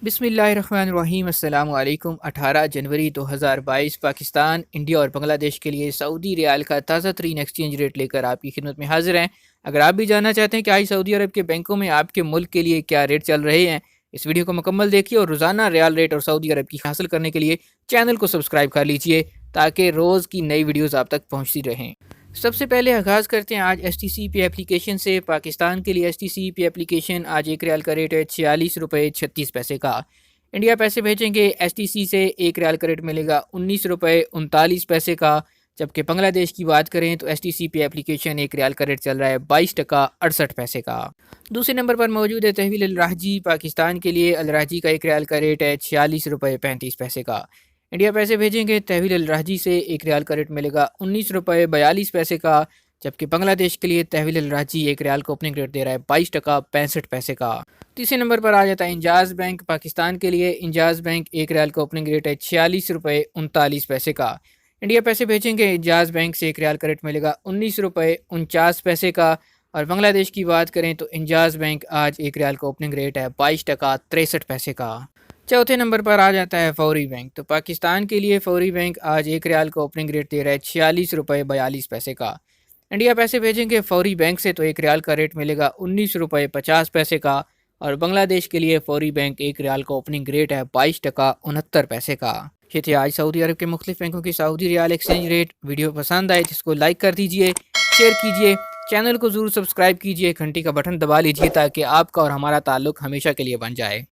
बिस्मिल्लाहिर्रहमानिर्रहीम। अस्सलाम वालेकुम। 18 जनवरी 2022 पाकिस्तान, इंडिया और बांग्लादेश के लिए सऊदी रियाल का ताज़ा तरीन एक्सचेंज रेट लेकर आपकी खिदमत में हाजिर हैं। अगर आप भी जानना चाहते हैं कि आज सऊदी अरब के बैंकों में आपके मुल्क के लिए क्या रेट चल रहे हैं, इस वीडियो को मुकम्मल देखिए और रोज़ाना रियाल रेट और सऊदी अरब की हासिल करने के लिए चैनल को सब्सक्राइब कर लीजिए ताकि रोज़ की नई वीडियोज़ आप तक पहुँचती रहें। सबसे पहले आगाज़ करते हैं आज STCP एप्लीकेशन से। पाकिस्तान के लिए STCP एप्लीकेशन आज एक रियाल का रेट है 46 रुपये 36 पैसे का। इंडिया पैसे भेजेंगे STC से एक रियाल का रेट मिलेगा 19 रुपये 39 पैसे का। जबकि बांग्लादेश की बात करें तो STCP एप्लीकेशन एक रियाल का रेट चल रहा है 22 टका 68 पैसे का। दूसरे नंबर पर मौजूद है तहवील अल राहजी। पाकिस्तान के लिए अल राहजी का एक रियाल का रेट है 46 रुपये 35 पैसे का। इंडिया पैसे भेजेंगे तहवील अल राहजी से एक रियाल का रेट मिलेगा 19 रुपये 42 पैसे का। जबकि बांग्लादेश के लिए तहवील अल राहजी एक रियाल का ओपनिंग रेट दे रहा है 22 टका 65 पैसे का। तीसरे नंबर पर आ जाता है इंजाज बैंक। पाकिस्तान के लिए इंजाज बैंक एक रियाल का ओपनिंग रेट है 46 रुपये 39 पैसे का। इंडिया पैसे भेजेंगे इंजाज बैंक से एक रियाल का रेट मिलेगा 19 रुपये 49 पैसे का। और बांग्लादेश की बात करें तो इंजाज बैंक आज एक रियाल का ओपनिंग रेट है 22 टका 63 पैसे का। चौथे नंबर पर आ जाता है फौरी बैंक। तो पाकिस्तान के लिए फौरी बैंक आज एक रियाल का ओपनिंग रेट दे रहा है 46 रुपये 42 पैसे का। इंडिया पैसे भेजेंगे फौरी बैंक से तो एक रियाल का रेट मिलेगा 19 रुपये 50 पैसे का। और बांग्लादेश के लिए फौरी बैंक एक रियाल का ओपनिंग रेट है 22 टका 69 पैसे का। ये थे आज सऊदी अरब के मुख्तलिफ बैंकों की सऊदी रियाल एक्सचेंज रेट। वीडियो पसंद आए तो इसको लाइक कर दीजिए, शेयर कीजिए, चैनल को ज़रूर सब्सक्राइब कीजिए, घंटी का बटन दबा लीजिए ताकि आपका और हमारा ताल्लुक़ हमेशा के लिए बन जाए।